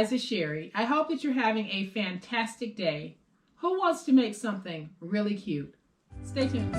guys, it's Sherry. I hope that you're having a fantastic day. Who wants to make something really cute? Stay tuned.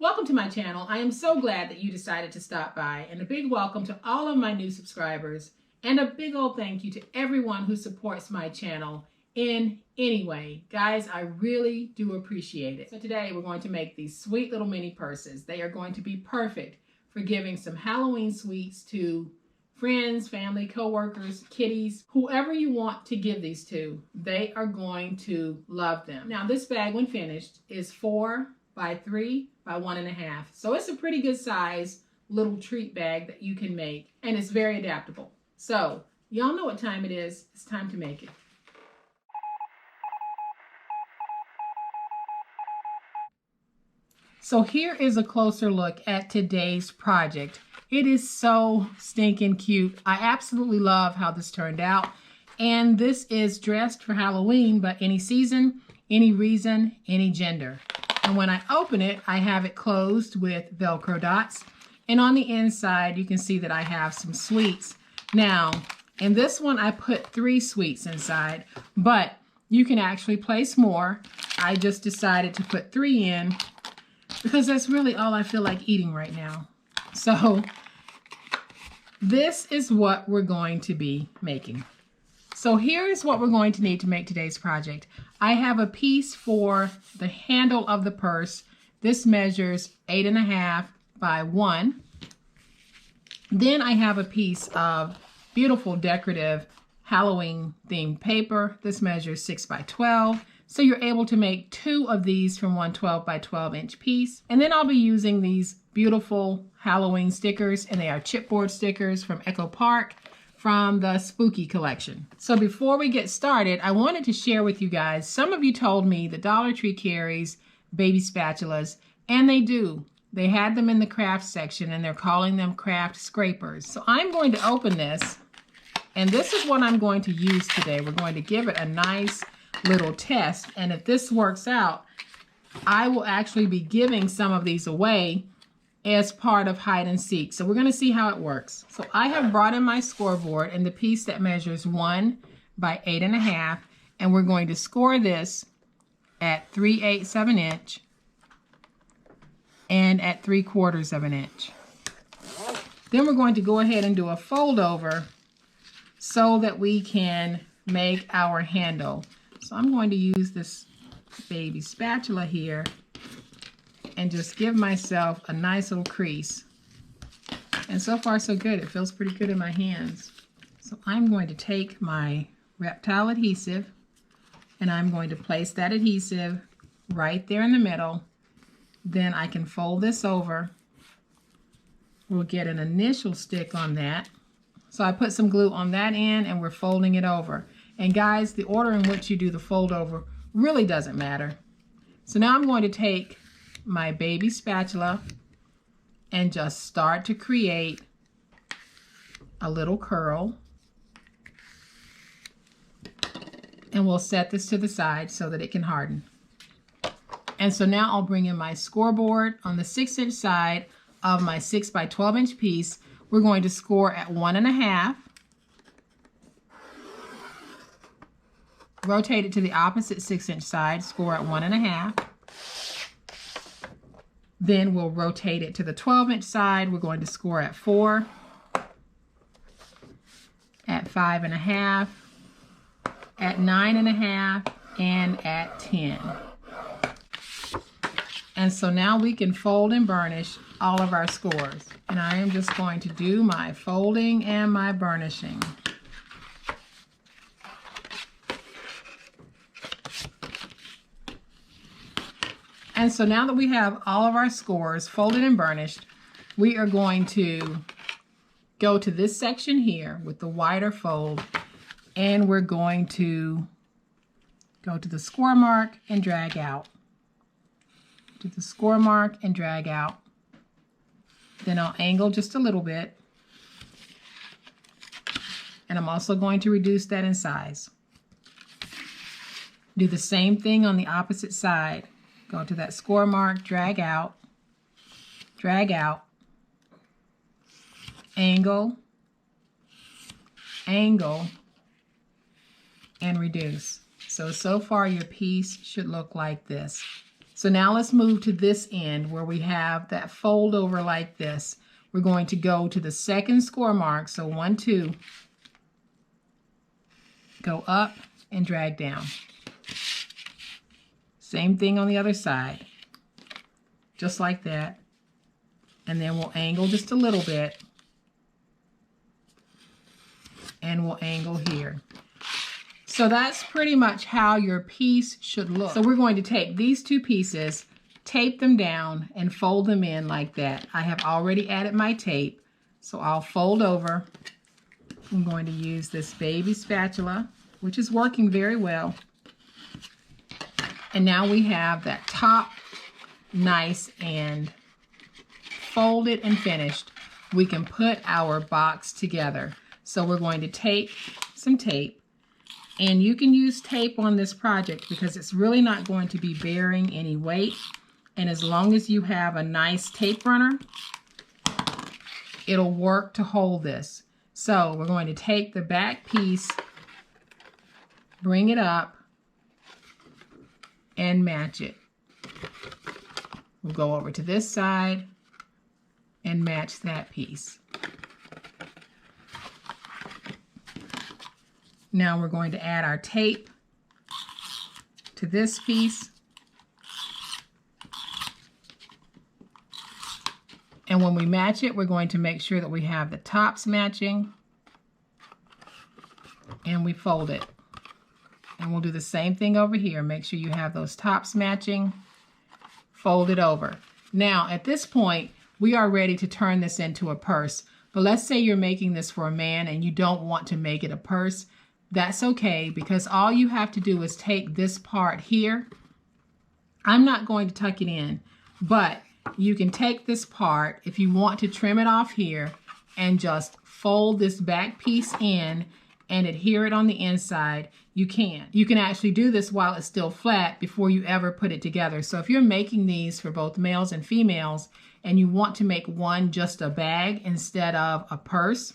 Welcome to my channel. I am so glad that you decided to stop by, and a big welcome to all of my new subscribers, and a big old thank you to everyone who supports my channel in any way. Guys, I really do appreciate it. So today we're going to make these sweet little mini purses. They are going to be perfect for giving some Halloween sweets to friends, family, co-workers, kitties, whoever you want to give these to. They are going to love them. Now this bag, when finished, is 4 by 3 by 1.5. So it's a pretty good size little treat bag that you can make, and it's very adaptable. So y'all know what time it is. It's time to make it. So here is a closer look at today's project. It is so stinking cute. I absolutely love how this turned out. And this is dressed for Halloween, but any season, any reason, any gender. And when I open it, I have it closed with Velcro dots. And on the inside, you can see that I have some sweets. Now, in this one, I put 3 sweets inside, but you can actually place more. I just decided to put 3 in because that's really all I feel like eating right now. So this is what we're going to be making. So here is what we're going to need to make today's project. I have a piece for the handle of the purse. This measures 8.5 by 1. Then I have a piece of beautiful decorative Halloween themed paper. This measures 6 by 12. So you're able to make 2 of these from one 12 by 12 inch piece. And then I'll be using these beautiful Halloween stickers, and they are chipboard stickers from Echo Park, from the Spooky collection. So before we get started, I wanted to share with you guys, some of you told me the Dollar Tree carries baby spatulas, and they do. They had them in the craft section, and they're calling them craft scrapers. So I'm going to open this, and this is what I'm going to use today. We're going to give it a nice little test, and if this works out, I will actually be giving some of these away as part of hide and seek. So we're going to see how it works. So I have brought in my scoreboard and the piece that measures 1 by 8.5, and we're going to score this at 3/8 of an inch and at 3/4 of an inch. Then we're going to go ahead and do a fold over so that we can make our handle. So I'm going to use this baby spatula here and just give myself a nice little crease. And so far so good. It feels pretty good in my hands. So I'm going to take my Reptile adhesive, and I'm going to place that adhesive right there in the middle. Then I can fold this over. We'll get an initial stick on that. So I put some glue on that end, and we're folding it over. And guys, the order in which you do the fold over really doesn't matter. So now I'm going to take my baby spatula and just start to create a little curl, and we'll set this to the side so that it can harden. And so now I'll bring in my scoreboard. On the 6-inch side of my 6 by 12 inch piece, we're going to score at 1.5, rotate it to the opposite 6-inch side, score at 1.5. Then we'll rotate it to the 12-inch side. We're going to score at 4, at 5.5, at 9.5, and at 10. And so now we can fold and burnish all of our scores. And I am just going to do my folding and my burnishing. And so now that we have all of our scores folded and burnished, we are going to go to this section here with the wider fold, and we're going to go to the score mark and drag out. To the score mark and drag out. Then I'll angle just a little bit. And I'm also going to reduce that in size. Do the same thing on the opposite side. Go to that score mark, drag out, angle, angle, and reduce. So far your piece should look like this. So now let's move to this end where we have that fold over like this. We're going to go to the second score mark, so 1, 2, go up and drag down. Same thing on the other side, just like that. And then we'll angle just a little bit, and we'll angle here. So that's pretty much how your piece should look. So we're going to take these two pieces, tape them down, and fold them in like that. I have already added my tape, so I'll fold over. I'm going to use this baby spatula, which is working very well. And now we have that top nice and folded and finished. We can put our box together. So we're going to take some tape, and you can use tape on this project because it's really not going to be bearing any weight. And as long as you have a nice tape runner, it'll work to hold this. So we're going to take the back piece, bring it up, and match it. We'll go over to this side and match that piece. Now we're going to add our tape to this piece. And when we match it, we're going to make sure that we have the tops matching, and we fold it. And we'll do the same thing over here. Make sure you have those tops matching, fold it over. Now at this point, we are ready to turn this into a purse. But let's say you're making this for a man and you don't want to make it a purse. That's okay, because all you have to do is take this part here. I'm not going to tuck it in, but you can take this part if you want to trim it off here and just fold this back piece in and adhere it on the inside. You can. You can actually do this while it's still flat before you ever put it together. So if you're making these for both males and females and you want to make one just a bag instead of a purse,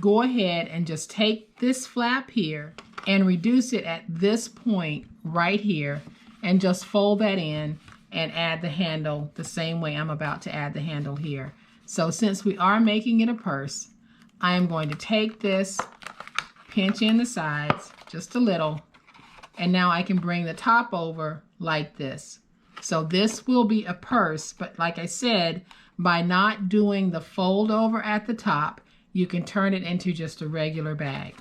go ahead and just take this flap here and reduce it at this point right here and just fold that in and add the handle the same way I'm about to add the handle here. So since we are making it a purse, I am going to take this, pinch in the sides just a little, and now I can bring the top over like this. So this will be a purse, but like I said, by not doing the fold over at the top, you can turn it into just a regular bag.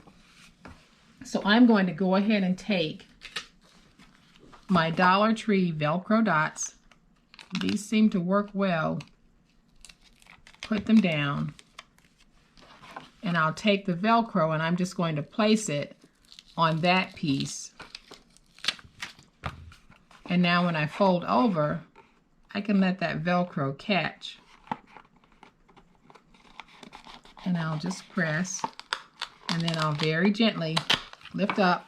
So I'm going to go ahead and take my Dollar Tree Velcro dots. These seem to work well. Put them down. And I'll take the Velcro and I'm just going to place it on that piece. And now when I fold over, I can let that Velcro catch. And I'll just press, and then I'll very gently lift up,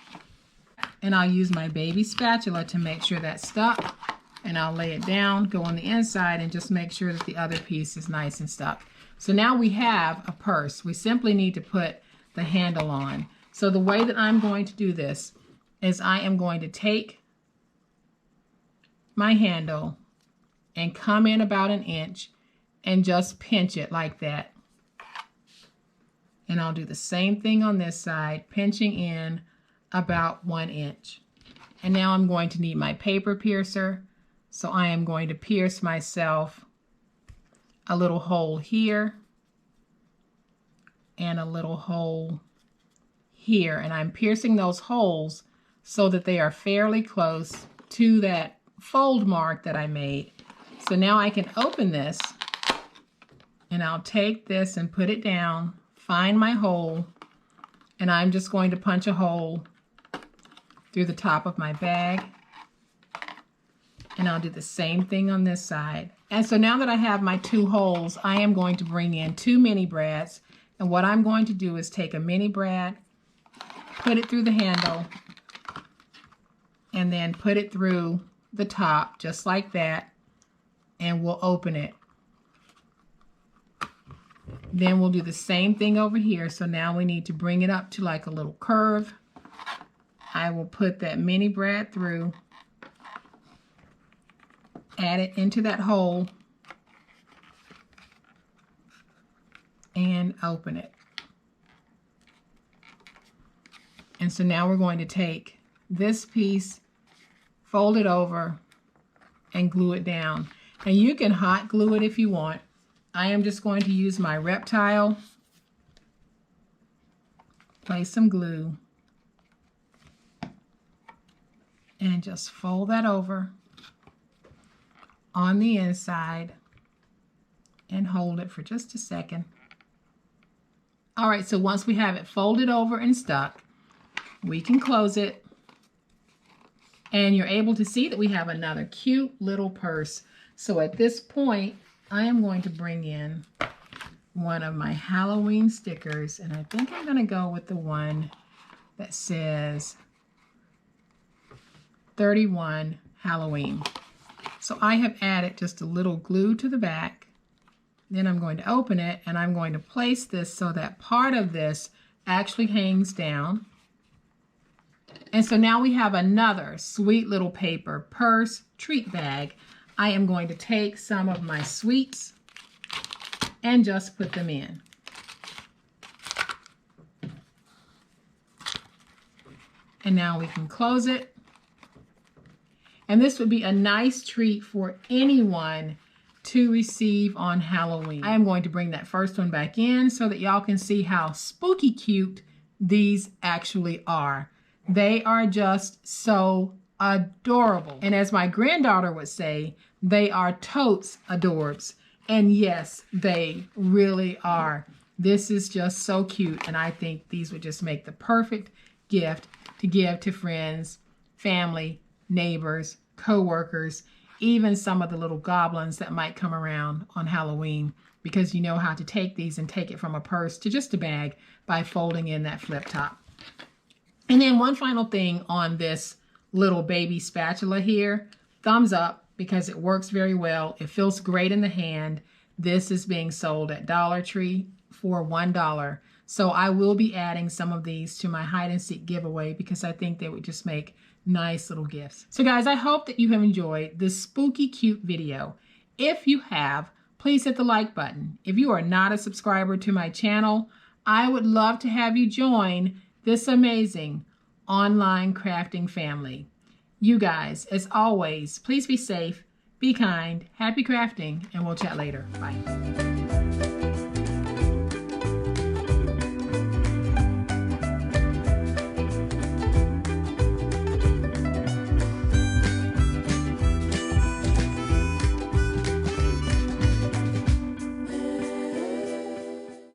and I'll use my baby spatula to make sure that's stuck, and I'll lay it down, go on the inside, and just make sure that the other piece is nice and stuck. So now we have a purse. We simply need to put the handle on. So the way that I'm going to do this is I am going to take my handle and come in about 1 inch and just pinch it like that. And I'll do the same thing on this side, pinching in about 1 inch. And now I'm going to need my paper piercer. So I am going to pierce myself a little hole here and a little hole here. And I'm piercing those holes so that they are fairly close to that fold mark that I made. So now I can open this, and I'll take this and put it down, find my hole, and I'm just going to punch a hole through the top of my bag. And I'll do the same thing on this side. And so now that I have my 2 holes, I am going to bring in 2 mini brads, And what I'm going to do is take a mini brad, put it through the handle, and then put it through the top just like that, and we'll open it. Then we'll do the same thing over here. So now we need to bring it up to like a little curve. I will put that mini brad through, add it into that hole, and open it. And so now we're going to take this piece, fold it over, and glue it down. And you can hot glue it if you want. I am just going to use my Reptile, place some glue, and just fold that over on the inside and hold it for just a second. All right, so once we have it folded over and stuck, we can close it, and you're able to see that we have another cute little purse. So at this point, I am going to bring in one of my Halloween stickers, and I think I'm going to go with the one that says 31 Halloween. So I have added just a little glue to the back. Then I'm going to open it, and I'm going to place this so that part of this actually hangs down. And so now we have another sweet little paper purse treat bag. I am going to take some of my sweets and just put them in. And now we can close it. And this would be a nice treat for anyone to receive on Halloween. I am going to bring that first one back in so that y'all can see how spooky cute these actually are. They are just so adorable. And as my granddaughter would say, they are totes adorbs. And yes, they really are. This is just so cute, and I think these would just make the perfect gift to give to friends, family, neighbors, co-workers, even some of the little goblins that might come around on Halloween, because you know how to take these and take it from a purse to just a bag by folding in that flip top. And then one final thing on this little baby spatula here, thumbs up, because it works very well. It feels great in the hand. This is being sold at Dollar Tree for $1. So I will be adding some of these to my hide and seek giveaway because I think they would just make nice little gifts. So guys, I hope that you have enjoyed this spooky cute video. If you have, please hit the like button. If you are not a subscriber to my channel, I would love to have you join this amazing online crafting family. You guys, as always, please be safe, be kind, happy crafting, and we'll chat later. Bye.